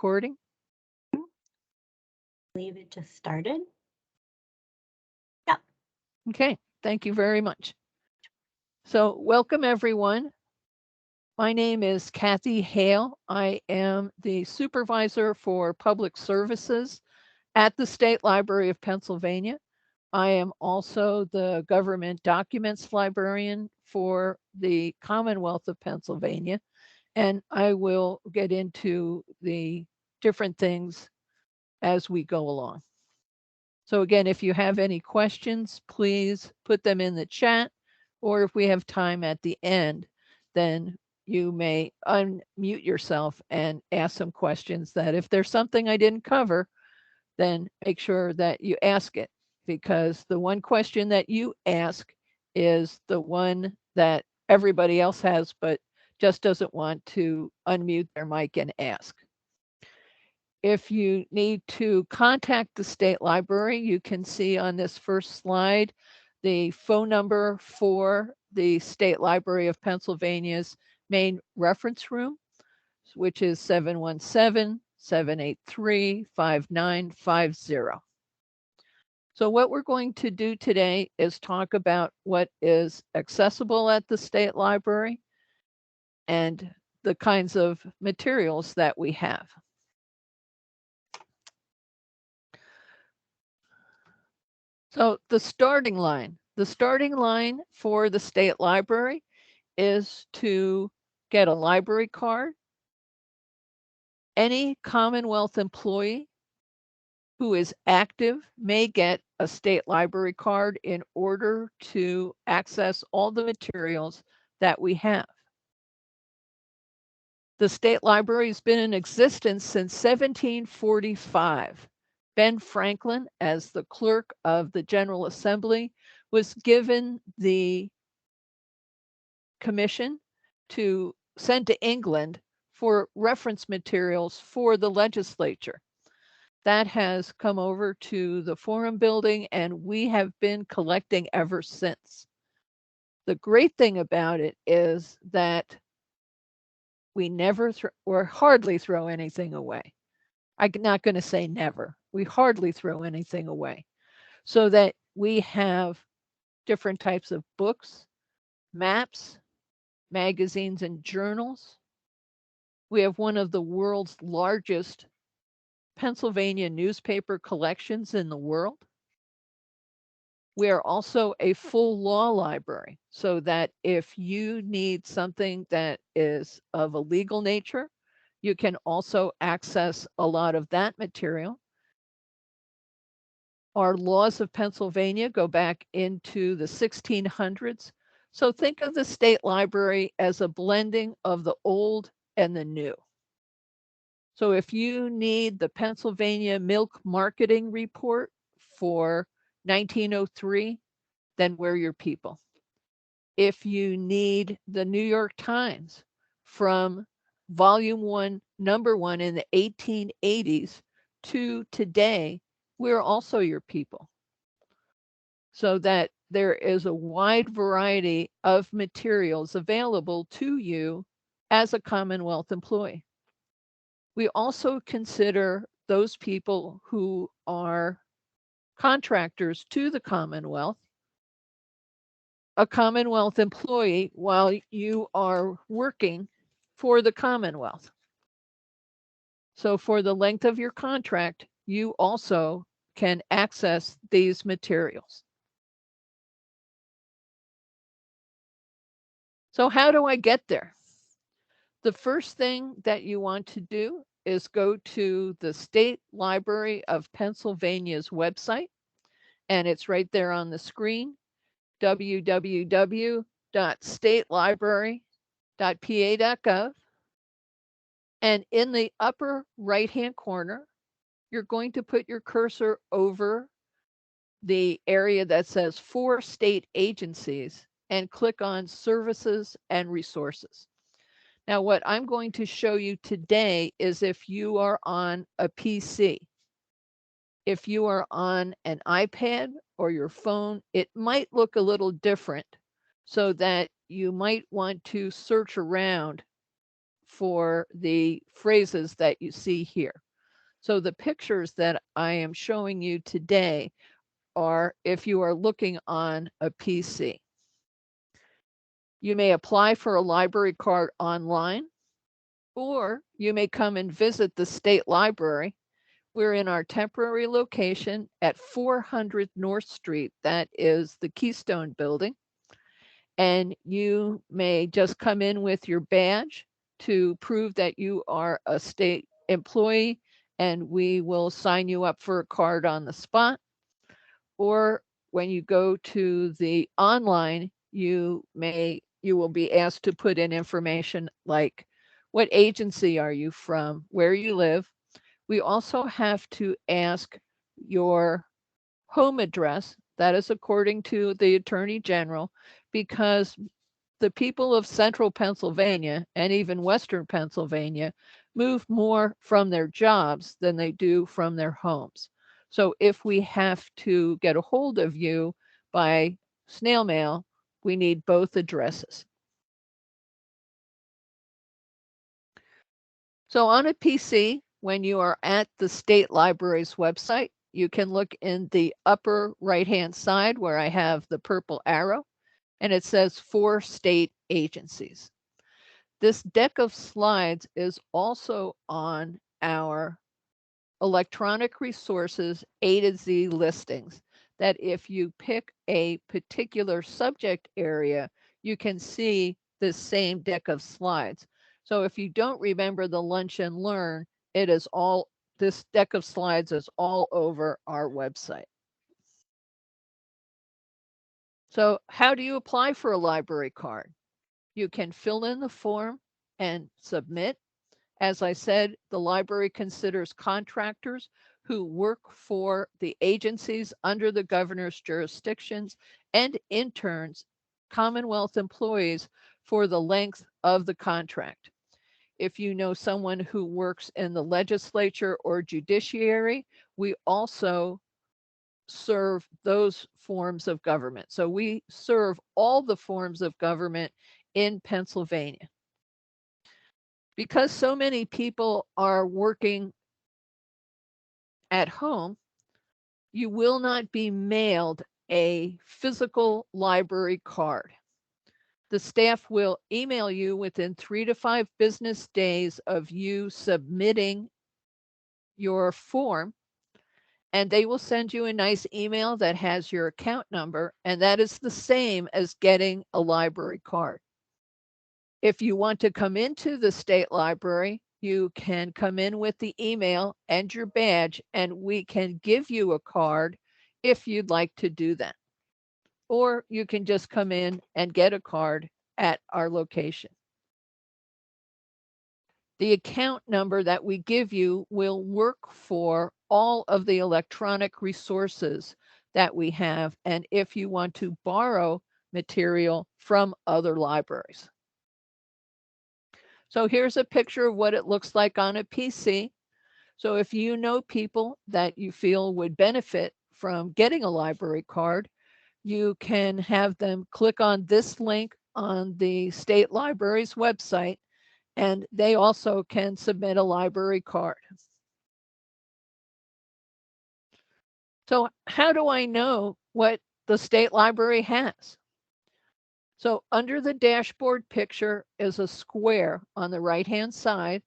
recording? I believe it just started. Yep. Okay, thank you very much. So welcome everyone. My name is Kathy Hale. I am the supervisor for public services at the State Library of Pennsylvania. I am also the government documents librarian for the Commonwealth of Pennsylvania, and I will get into the different things as we go along. So again, if you have any questions, please put them in the chat, or if we have time at the end, then you may unmute yourself and ask some questions that if there's something I didn't cover, then make sure that you ask it, because the one question that you ask is the one that everybody else has, but just doesn't want to unmute their mic and ask. If you need to contact the State Library, you can see on this first slide the phone number for the State Library of Pennsylvania's main reference room, which is 717-783-5950. So what we're going to do today is talk about what is accessible at the State Library and the kinds of materials that we have. So the starting line for the State Library is to get a library card. Any Commonwealth employee who is active may get a State Library card in order to access all the materials that we have. The State Library has been in existence since 1745. Ben Franklin, as the clerk of the General Assembly, was given the commission to send to England for reference materials for the legislature. That has come over to the Forum building, and we have been collecting ever since. The great thing about it is that we never or hardly throw anything away. I'm not going to say never. We hardly throw anything away, so that we have different types of books, maps, magazines, and journals. We have one of the world's largest Pennsylvania newspaper collections in the world. We are also a full law library, so that if you need something that is of a legal nature, you can also access a lot of that material. Our laws of Pennsylvania go back into the 1600s. So think of the State Library as a blending of the old and the new. So if you need the Pennsylvania Milk Marketing Report for 1903, then we're your people. If you need the New York Times from volume 1, number 1 in the 1880s to today, we're also your people. So that there is a wide variety of materials available to you as a Commonwealth employee. We also consider those people who are contractors to the Commonwealth a Commonwealth employee while you are working for the Commonwealth. So for the length of your contract, you also can access these materials. So how do I get there? The first thing that you want to do is go to the State Library of Pennsylvania's website, and it's right there on the screen, www.statelibrary.pa.gov. And in the upper right-hand corner, you're going to put your cursor over the area that says for state agencies and click on services and resources. Now, what I'm going to show you today is if you are on a PC. If you are on an iPad or your phone, it might look a little different, so that you might want to search around for the phrases that you see here. So the pictures that I am showing you today are if you are looking on a PC. You may apply for a library card online, or you may come and visit the state library. We're in our temporary location at 400 North Street. That is the Keystone Building. And you may just come in with your badge to prove that you are a state employee, and we will sign you up for a card on the spot. Or when you go to the online, you will be asked to put in information like what agency are you from, where you live. We also have to ask your home address. That is according to the Attorney General, because the people of central Pennsylvania and even western Pennsylvania move more from their jobs than they do from their homes. So if we have to get a hold of you by snail mail, we need both addresses. So on a PC, when you are at the state library's website, you can look in the upper right-hand side where I have the purple arrow, and it says 4 state agencies. This deck of slides is also on our electronic resources A to Z listings, that if you pick a particular subject area, you can see this same deck of slides. So if you don't remember the Lunch and Learn, this deck of slides is all over our website. So how do you apply for a library card? You can fill in the form and submit. As I said, the library considers contractors who work for the agencies under the governor's jurisdictions and interns, Commonwealth employees, for the length of the contract. If you know someone who works in the legislature or judiciary, we also serve those forms of government. So we serve all the forms of government in Pennsylvania. Because so many people are working at home, you will not be mailed a physical library card. The staff will email you within 3 to 5 business days of you submitting your form, and they will send you a nice email that has your account number, and that is the same as getting a library card. If you want to come into the state library, you can come in with the email and your badge, and we can give you a card if you'd like to do that. Or you can just come in and get a card at our location. The account number that we give you will work for all of the electronic resources that we have, and if you want to borrow material from other libraries. So here's a picture of what it looks like on a PC. So if you know people that you feel would benefit from getting a library card, you can have them click on this link on the state library's website, and they also can submit a library card. So how do I know what the state library has? So under the dashboard picture is a square on the right-hand side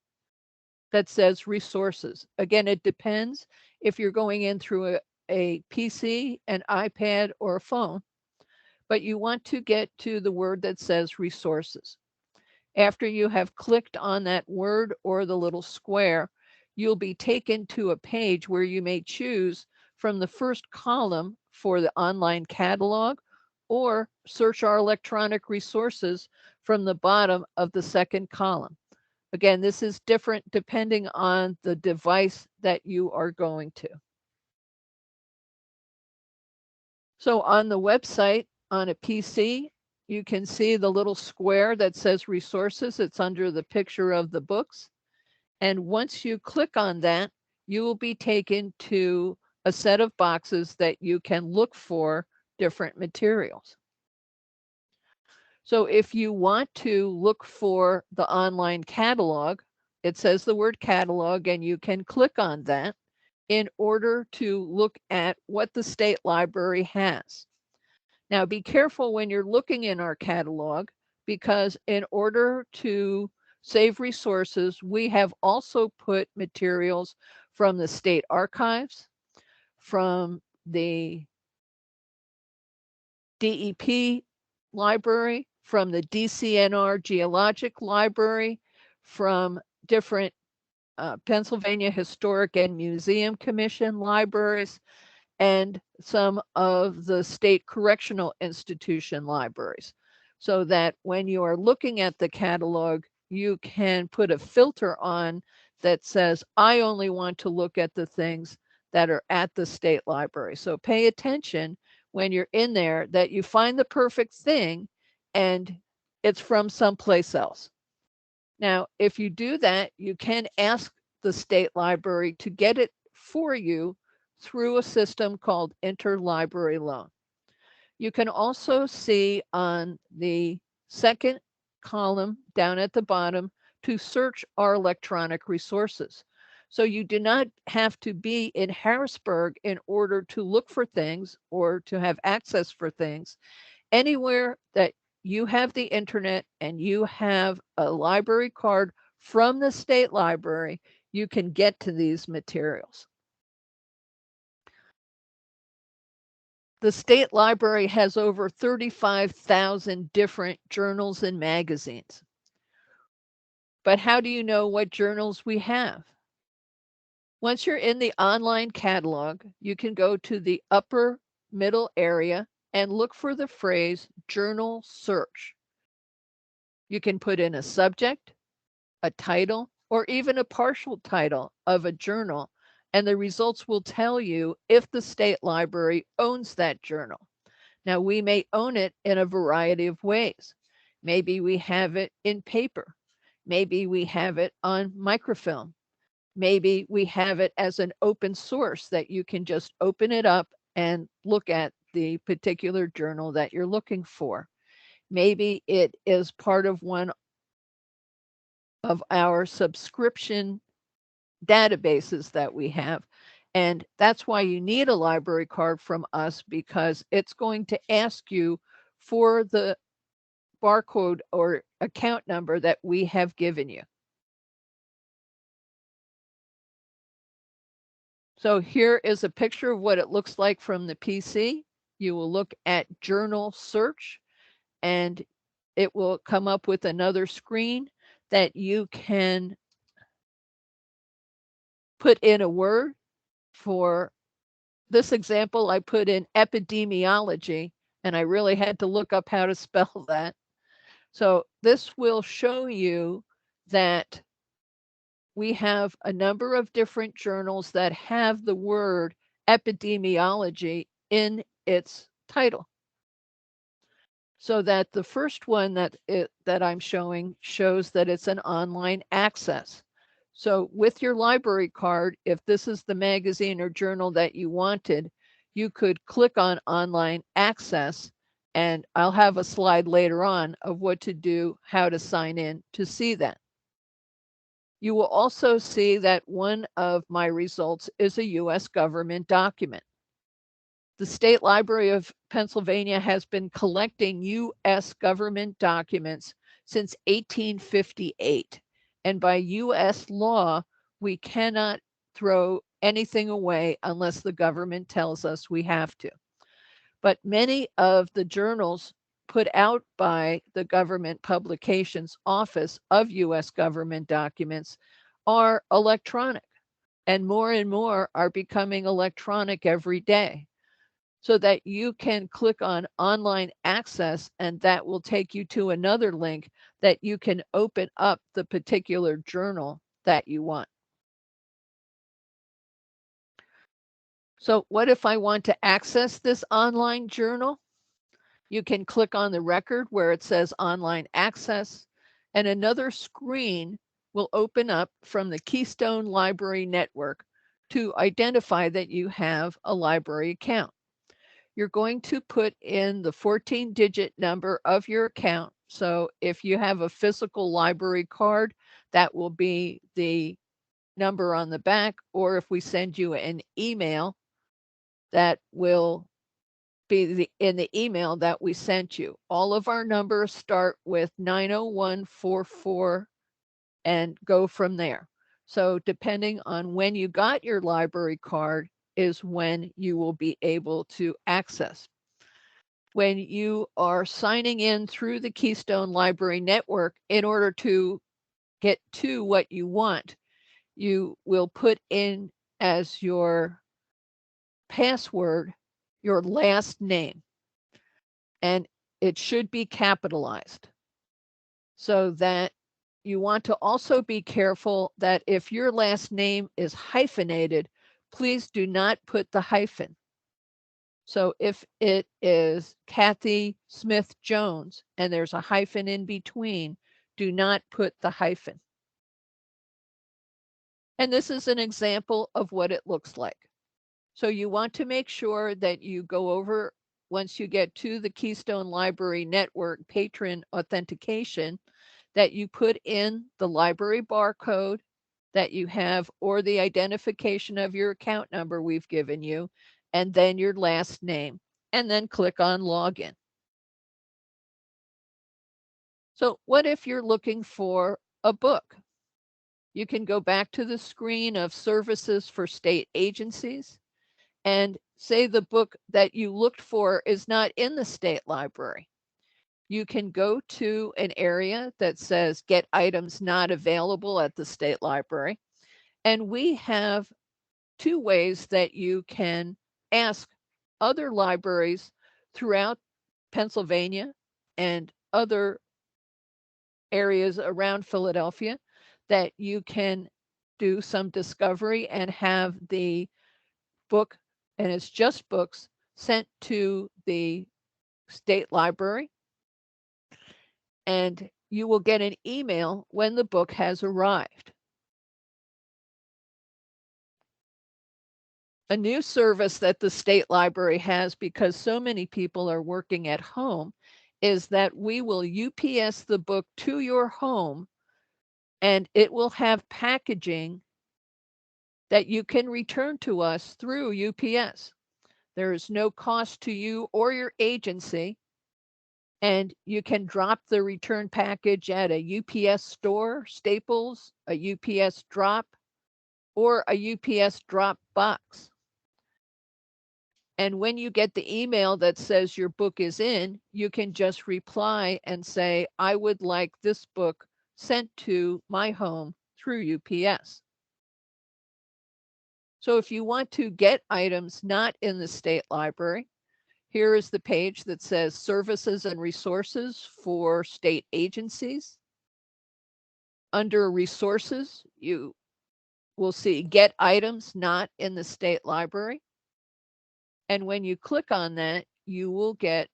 that says resources. Again, it depends if you're going in through a PC, an iPad, or a phone, but you want to get to the word that says resources. After you have clicked on that word or the little square, you'll be taken to a page where you may choose from the first column for the online catalog, or search our electronic resources from the bottom of the second column. Again, this is different depending on the device that you are going to. So on the website, on a PC, you can see the little square that says resources. It's under the picture of the books. And once you click on that, you will be taken to a set of boxes that you can look for different materials. So if you want to look for the online catalog, it says the word catalog, and you can click on that in order to look at what the state library has. Now, be careful when you're looking in our catalog, because in order to save resources, we have also put materials from the state archives, from the DEP library, from the DCNR Geologic Library, from different Pennsylvania Historic and Museum Commission libraries, and some of the state correctional institution libraries, so that when you are looking at the catalog, you can put a filter on that says, I only want to look at the things that are at the state library. So pay attention when you're in there that you find the perfect thing and it's from someplace else. Now, if you do that, you can ask the state library to get it for you through a system called interlibrary loan. You can also see on the second column down at the bottom to search our electronic resources. So you do not have to be in Harrisburg in order to look for things or to have access for things. Anywhere that you have the internet and you have a library card from the state library, you can get to these materials. The state library has over 35,000 different journals and magazines. But how do you know what journals we have? Once you're in the online catalog, you can go to the upper middle area and look for the phrase journal search. You can put in a subject, a title, or even a partial title of a journal, and the results will tell you if the state library owns that journal. Now, we may own it in a variety of ways. Maybe we have it in paper. Maybe we have it on microfilm. Maybe we have it as an open source that you can just open it up and look at the particular journal that you're looking for. Maybe it is part of one of our subscription databases that we have. And that's why you need a library card from us, because it's going to ask you for the barcode or account number that we have given you. So here is a picture of what it looks like from the PC. You will look at journal search and it will come up with another screen that you can put in a word. For this example, I put in epidemiology, and I really had to look up how to spell that. So this will show you that we have a number of different journals that have the word epidemiology in its title. So that the first one that I'm showing shows that it's an online access. So with your library card, if this is the magazine or journal that you wanted, you could click on online access, and I'll have a slide later on of what to do, how to sign in to see that. You will also see that one of my results is a US government document. The State Library of Pennsylvania has been collecting US government documents since 1858. And by US law, we cannot throw anything away unless the government tells us we have to. But many of the journals put out by the Government Publications Office of US government documents are electronic, and more are becoming electronic every day, so that you can click on online access, and that will take you to another link that you can open up the particular journal that you want. So what if I want to access this online journal? You can click on the record where it says online access, and another screen will open up from the Keystone Library Network to identify that you have a library account. You're going to put in the 14-digit number of your account So if you have a physical library card, that will be the number on the back, or if we send you an email, that will be in the email that we sent you. All of our numbers start with 90144 and go from there. So depending on when you got your library card is when you will be able to access. When you are signing in through the Keystone Library Network, in order to get to what you want, you will put in as your password your last name, and it should be capitalized. So that you want to also be careful that if your last name is hyphenated, please do not put the hyphen. So if it is Kathy Smith Jones and there's a hyphen in between, do not put the hyphen. And this is an example of what it looks like. So you want to make sure that you go over, once you get to the Keystone Library Network patron authentication, that you put in the library barcode that you have or the identification of your account number we've given you, and then your last name, and then click on login. So what if you're looking for a book? You can go back to the screen of services for state agencies and say the book that you looked for is not in the state library. You can go to an area that says get items not available at the state library. And we have two ways that you can ask other libraries throughout Pennsylvania and other areas around Philadelphia that you can do some discovery and have the book, and it's just books, sent to the state library. And you will get an email when the book has arrived. A new service that the state library has, because so many people are working at home, is that we will UPS the book to your home, and it will have packaging that you can return to us through UPS. There is no cost to you or your agency, and you can drop the return package at a UPS store, Staples, a UPS drop, or a UPS drop box. And when you get the email that says your book is in, you can just reply and say, I would like this book sent to my home through UPS. So if you want to get items not in the state library, here is the page that says Services and Resources for State Agencies. Under Resources, you will see Get Items Not in the State Library. And when you click on that, you will get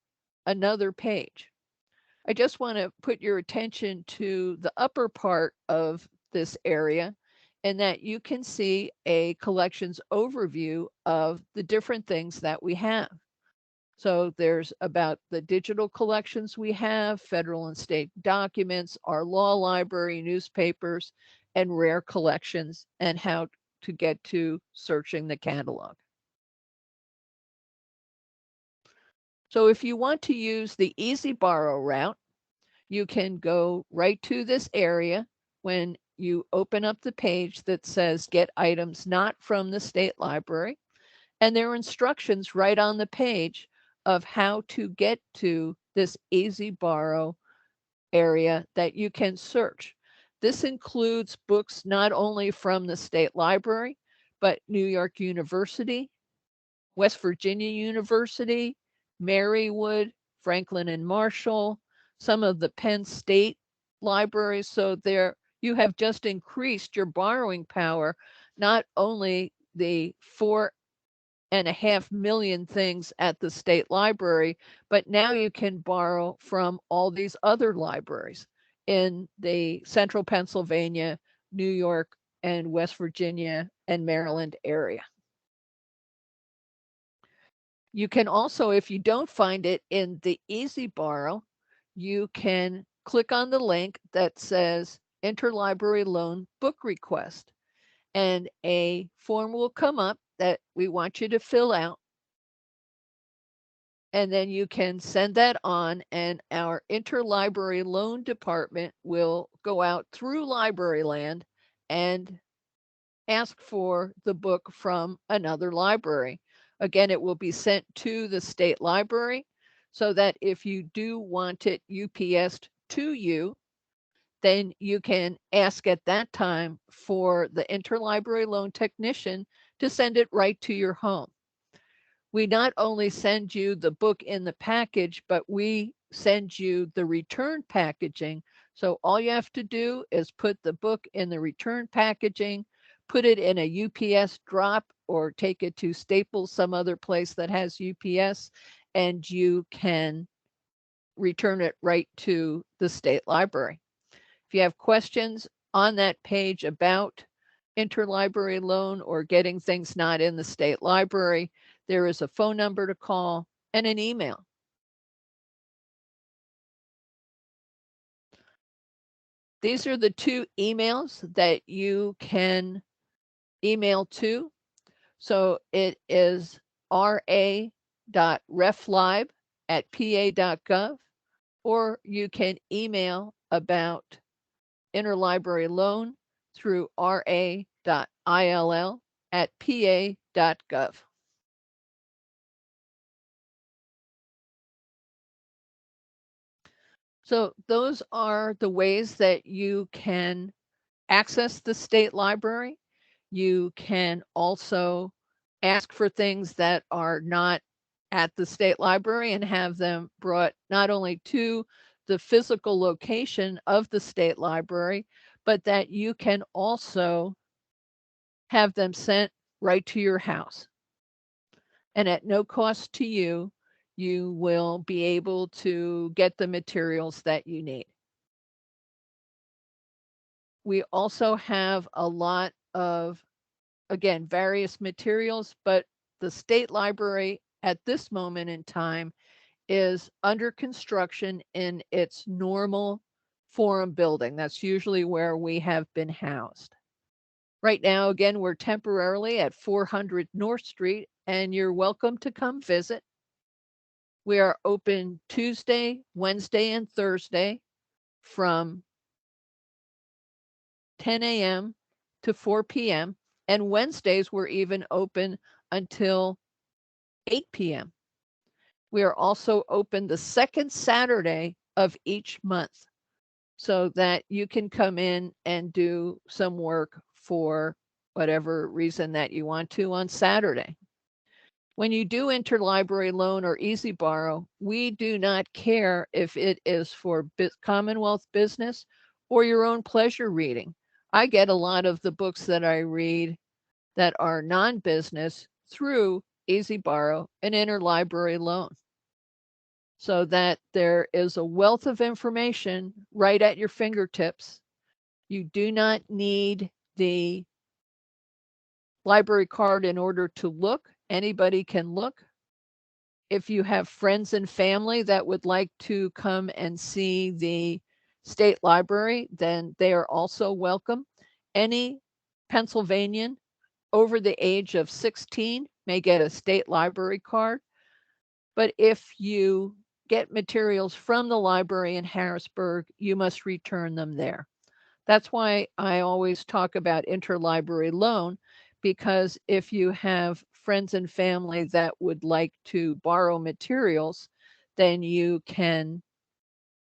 another page. I just want to put your attention to the upper part of this area, and that you can see a collections overview of the different things that we have. So there's about the digital collections we have, federal and state documents, our law library, newspapers, and rare collections, and how to get to searching the catalog. So if you want to use the Easy Borrow route, you can go right to this area when you open up the page that says Get Items Not from the State Library, and there are instructions right on the page of how to get to this Easy Borrow area that you can search. This includes books not only from the state library, but New York University, West Virginia University, Marywood, Franklin and Marshall, some of the Penn State libraries. So there you have just increased your borrowing power, not only the 4.5 million things at the state library, but now you can borrow from all these other libraries in the central Pennsylvania, New York, and West Virginia and Maryland area. You can also, if you don't find it in the Easy Borrow, you can click on the link that says Interlibrary Loan Book Request, and a form will come up that we want you to fill out. And then you can send that on, and our interlibrary loan department will go out through Libraryland and ask for the book from another library. Again, it will be sent to the state library so that if you do want it UPS'd to you, then you can ask at that time for the interlibrary loan technician to send it right to your home. We not only send you the book in the package, but we send you the return packaging. So all you have to do is put the book in the return packaging, put it in a UPS drop, or take it to Staples, some other place that has UPS, and you can return it right to the state library. If you have questions on that page about interlibrary loan or getting things not in the state library, there is a phone number to call and an email. These are the two emails that you can email to. So it is ra.reflib@pa.gov, or you can email about interlibrary loan through ra.ill@pa.gov. So those are the ways that you can access the state library. You can also ask for things that are not at the state library and have them brought not only to the physical location of the state library, but that you can also have them sent right to your house. And at no cost to you, you will be able to get the materials that you need. We also have a lot of, again, various materials, but the state library at this moment in time is under construction in its normal forum building. That's usually where we have been housed. Right now, again, we're temporarily at 400 North Street, and you're welcome to come visit. We are open Tuesday, Wednesday, and Thursday from 10 a.m. to 4 p.m. And Wednesdays, we're even open until 8 p.m. We are also open the second Saturday of each month so that you can come in and do some work for whatever reason that you want to on Saturday. When you do interlibrary loan or easy borrow, we do not care if it is for Commonwealth business or your own pleasure reading. I get a lot of the books that I read that are non-business through easy borrow and interlibrary loan, so that there is a wealth of information right at your fingertips. You do not need the library card in order to look. Anybody can look. If you have friends and family that would like to come and see the state library, then they are also welcome. Any Pennsylvanian over the age of 16 may get a state library card. But if you get materials from the library in Harrisburg, you must return them there. That's why I always talk about interlibrary loan, because if you have friends and family that would like to borrow materials, then you can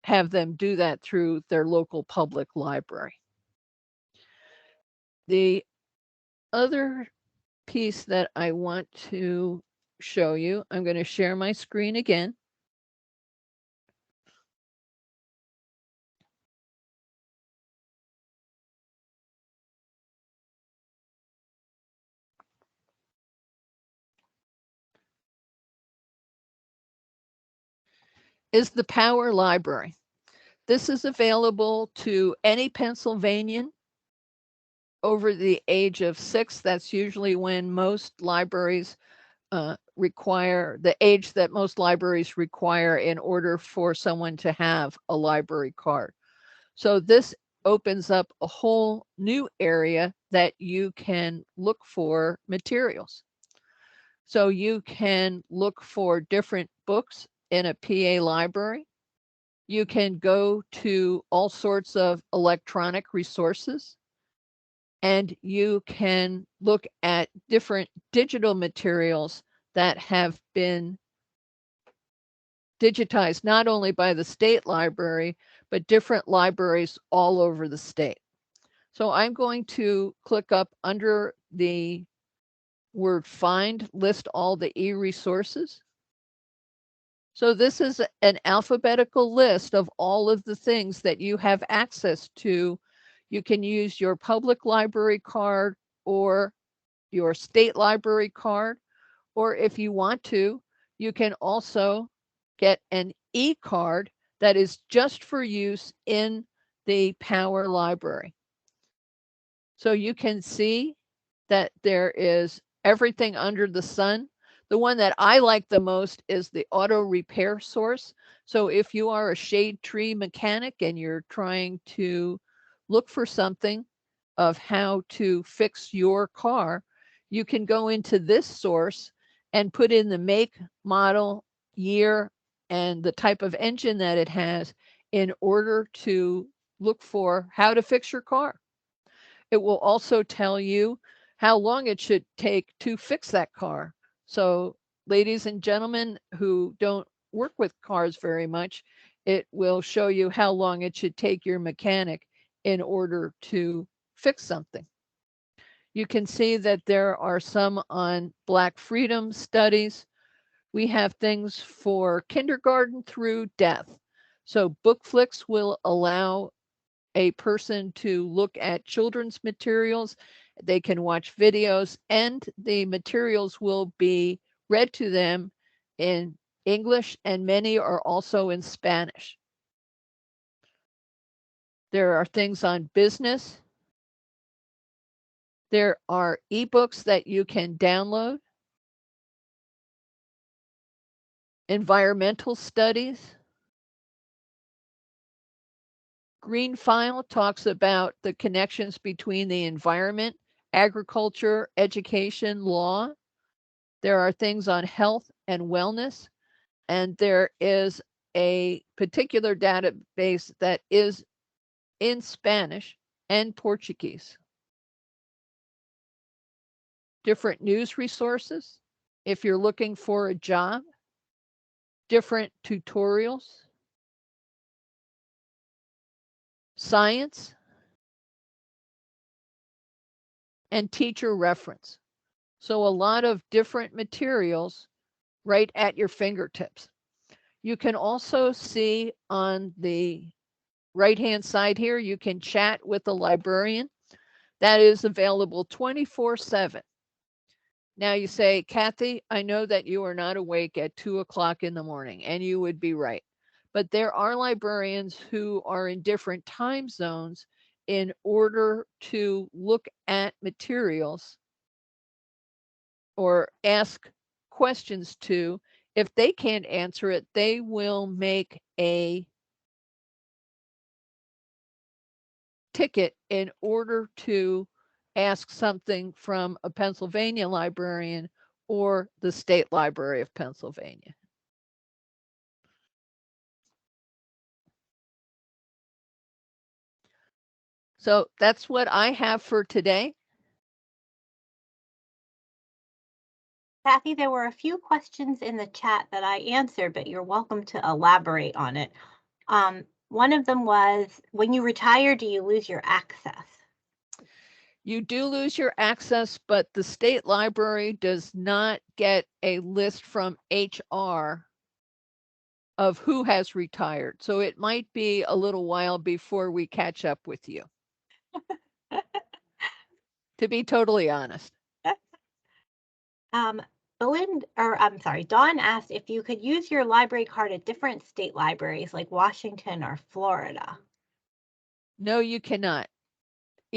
have them do that through their local public library. The other piece that I want to show you, I'm going to share my screen again. Is the Power Library. This is available to any Pennsylvanian over the age of 6. That's usually when most libraries require, the age that most libraries require in order for someone to have a library card. So this opens up a whole new area that you can look for materials. So you can look for different books in a PA library. You can go to all sorts of electronic resources, and you can look at different digital materials that have been digitized not only by the state library, but different libraries all over the state. So I'm going to click up under the word find, list all the e-resources. So this is an alphabetical list of all of the things that you have access to. You can use your public library card or your state library card, or if you want to, you can also get an e-card that is just for use in the Power Library. So you can see that there is everything under the sun. The one that I like the most is the auto repair source. So if you are a shade tree mechanic and you're trying to look for something of how to fix your car, you can go into this source and put in the make, model, year, and the type of engine that it has in order to look for how to fix your car. It will also tell you how long it should take to fix that car. So, ladies and gentlemen who don't work with cars very much, it will show you how long it should take your mechanic in order to fix something. You can see that there are some on Black freedom studies. We have things for kindergarten through death. So BookFlix will allow a person to look at children's materials. They can watch videos, and the materials will be read to them in English, and many are also in Spanish. There are things on business. There are ebooks that you can download. Environmental studies. Green File talks about the connections between the environment, agriculture, education, law. There are things on health and wellness, and there is a particular database that is in Spanish and Portuguese. Different news resources, if you're looking for a job, different tutorials, science, and teacher reference. So a lot of different materials right at your fingertips. You can also see on the right-hand side here, you can chat with the librarian. That is available 24/7. Now you say, Kathy, I know that you are not awake at 2 o'clock in the morning, and you would be right. But there are librarians who are in different time zones in order to look at materials or ask questions to. If they can't answer it, they will make a ticket in order to ask something from a Pennsylvania librarian or the State Library of Pennsylvania. So that's what I have for today. Kathy, there were a few questions in the chat that I answered, but you're welcome to elaborate on it. One of them was, when you retire, do you lose your access? You do lose your access, but the state library does not get a list from HR of who has retired. So it might be a little while before we catch up with you. To be totally honest. Dawn asked if you could use your library card at different state libraries like Washington or Florida. No, you cannot.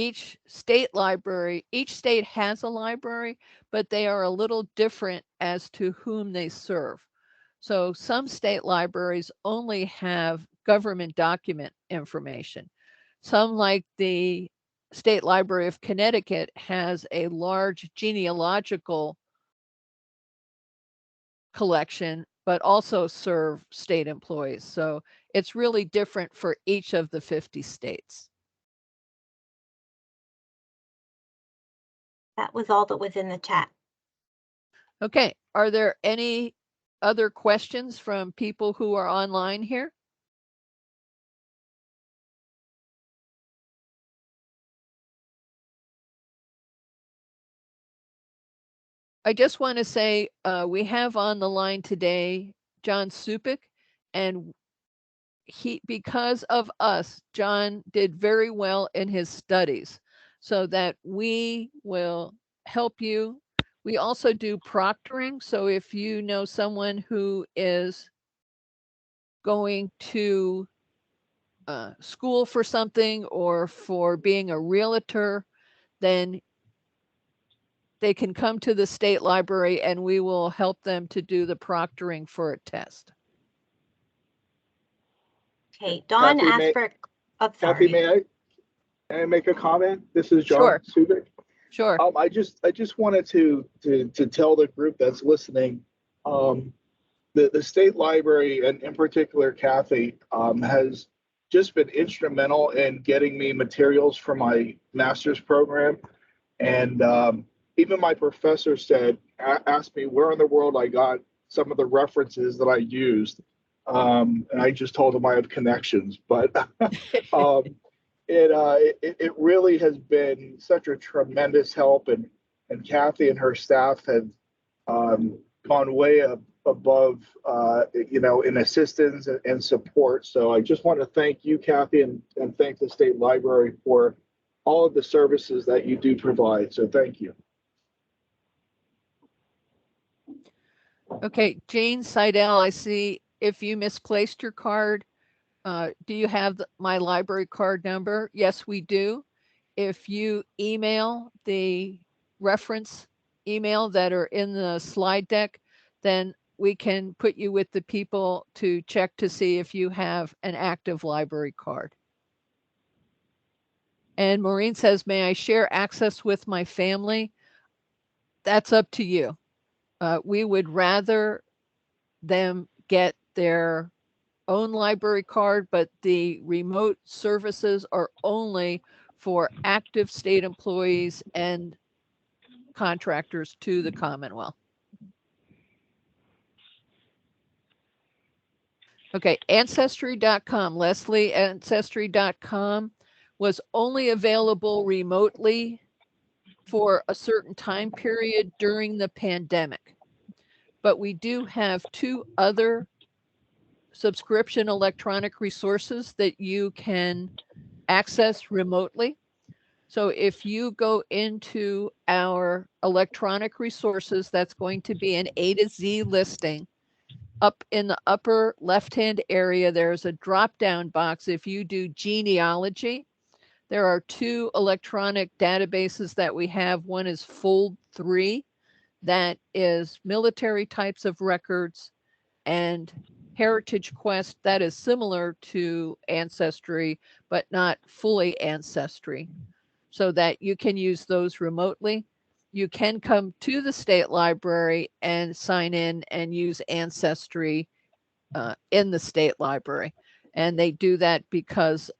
each state has a library, but they are a little different as to whom they serve. So some state libraries only have government document information. Some, like the State Library of Connecticut, has a large genealogical collection, but also serve state employees. So it's really different for each of the 50 states. That was all that was in the chat. Okay, are there any other questions from people who are online here? I just want to say we have on the line today John Supik, and because of us, John did very well in his studies, so that we will help you. We also do proctoring. So if you know someone who is going to school for something or for being a realtor, then they can come to the state library and we will help them to do the proctoring for a test. Okay, Don Kathy, asked for. Oh, sorry. Kathy, may I make a comment? This is John Sure. Subic. Sure. I just wanted to tell the group that's listening, the state library, and in particular Kathy, has just been instrumental in getting me materials for my master's program. And even my professor asked me where in the world I got some of the references that I used. And I just told him I have connections, but it really has been such a tremendous help, and Kathy and her staff have gone way above, in assistance and support. So I just want to thank you, Kathy, and thank the State Library for all of the services that you do provide. So thank you. Okay, Jane Seidel, I see if you misplaced your card, do you have my library card number? Yes, we do. If you email the reference email that are in the slide deck, then we can put you with the people to check to see if you have an active library card. And Maureen says, may I share access with my family? That's up to you. We would rather them get their own library card, but the remote services are only for active state employees and contractors to the Commonwealth. Okay, Ancestry.com, Leslie, Ancestry.com was only available remotely for a certain time period during the pandemic. But we do have 2 other subscription electronic resources that you can access remotely. So if you go into our electronic resources, that's going to be an A to Z listing. Up in the upper left-hand area, there's a drop-down box. If you do genealogy, there are 2 electronic databases that we have. One is Fold 3, that is military types of records, and Heritage Quest, that is similar to Ancestry, but not fully Ancestry, so that you can use those remotely. You can come to the state library and sign in and use Ancestry in the state library. And they do that because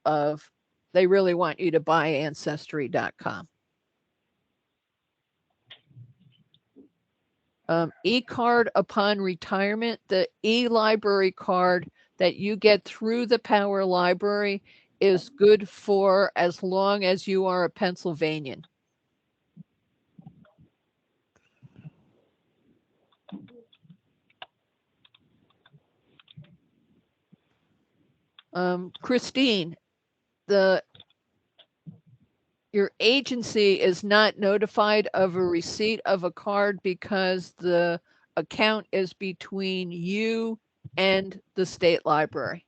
they really want you to buy Ancestry.com. E-card upon retirement, the e-library card that you get through the Power Library is good for as long as you are a Pennsylvanian. Christine, your agency is not notified of a receipt of a card because the account is between you and the state library.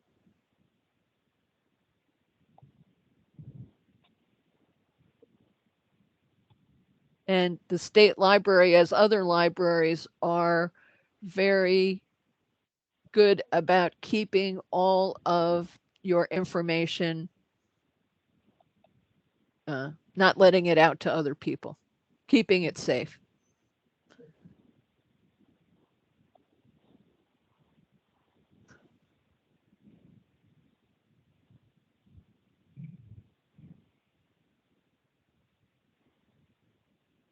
And the state library, as other libraries, are very good about keeping all of your information, not letting it out to other people, keeping it safe.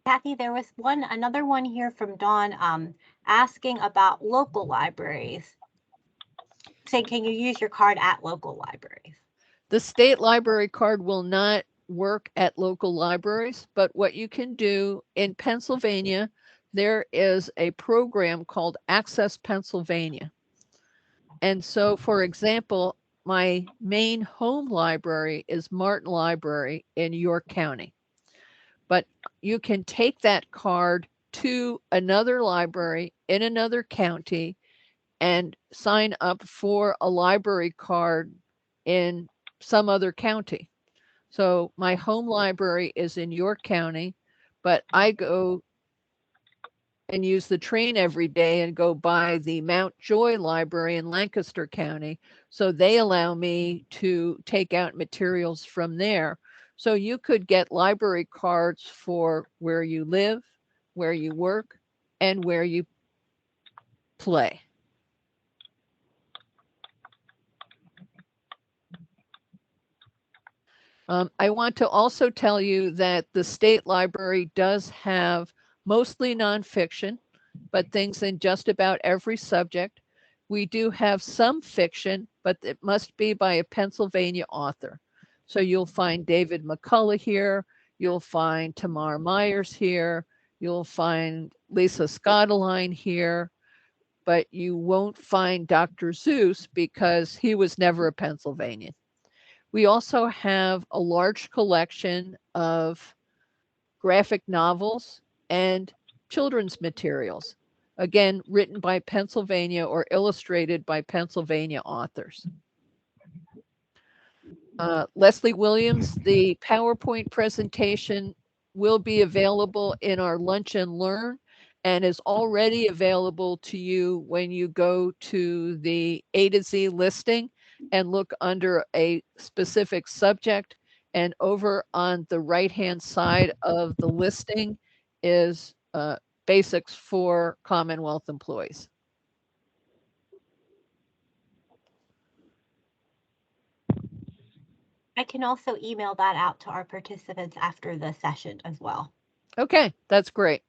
Kathy, there was another one here from Dawn asking about local libraries. Saying, can you use your card at local libraries? The state library card will not work at local libraries, but what you can do in Pennsylvania, there is a program called Access Pennsylvania. And so, for example, my main home library is Martin Library in York County. But you can take that card to another library in another county and sign up for a library card in some other county. So my home library is in York County, but I go and use the train every day and go by the Mount Joy Library in Lancaster County. So they allow me to take out materials from there. So you could get library cards for where you live, where you work, and where you play. I want to also tell you that the state library does have mostly nonfiction, but things in just about every subject. We do have some fiction, but it must be by a Pennsylvania author. So you'll find David McCullough here. You'll find Tamar Myers here. You'll find Lisa Scottoline here, but you won't find Dr. Seuss because he was never a Pennsylvanian. We also have a large collection of graphic novels and children's materials, again, written by Pennsylvania or illustrated by Pennsylvania authors. Leslie Williams, the PowerPoint presentation will be available in our Lunch and Learn and is already available to you when you go to the A to Z listing and look under a specific subject. And over on the right-hand side of the listing is basics for Commonwealth employees. I can also email that out to our participants after the session as well. Okay, that's great.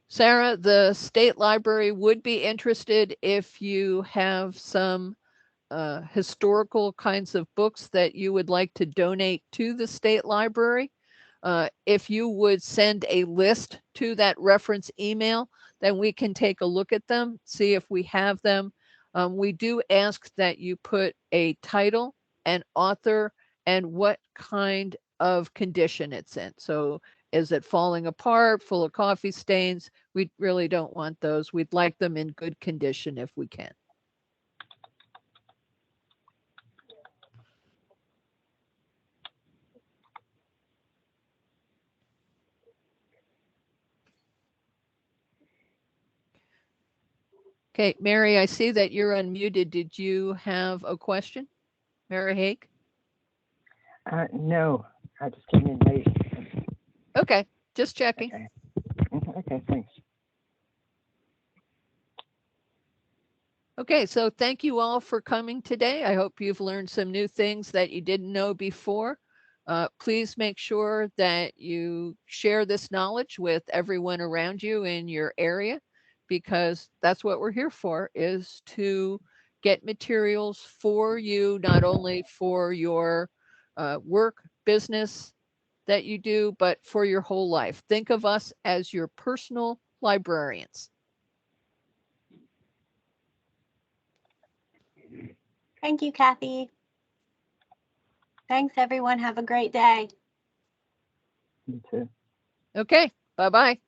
Sarah, the state library would be interested if you have some historical kinds of books that you would like to donate to the state library. If you would send a list to that reference email, then we can take a look at them, see if we have them. We do ask that you put a title, an author, and what kind of condition it's in. So is it falling apart, full of coffee stains? We really don't want those. We'd like them in good condition if we can. Okay, Mary, I see that you're unmuted. Did you have a question? Mary Hake? No, I just came in late. Okay, just checking. Okay, okay, thanks. Okay, so thank you all for coming today. I hope you've learned some new things that you didn't know before. Please make sure that you share this knowledge with everyone around you in your area, because that's what we're here for, is to get materials for you, not only for your work, business that you do, but for your whole life. Think of us as your personal librarians. Thank you, Kathy. Thanks, everyone. Have a great day. You too. Okay, bye-bye.